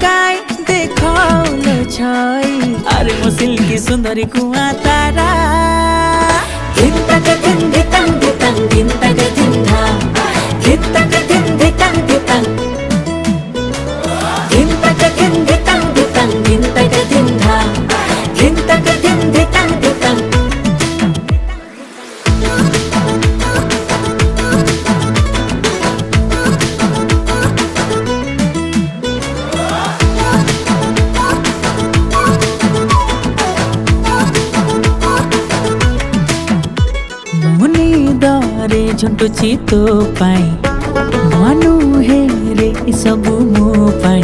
काई देखौल छई अरे मो सिल्की सुंदरी कुआ तारा धिन तक धिन धितंग धितंग धिन तक धिन धा धिन तक धिन धितंग धितंग धिन तक धिन धितंग धितंग धिन तक धिन धा धिन तक धिन धितंग धितंग। मुनि दरे झुंटुची तो पाई मनु हे रे सबु मो पाई।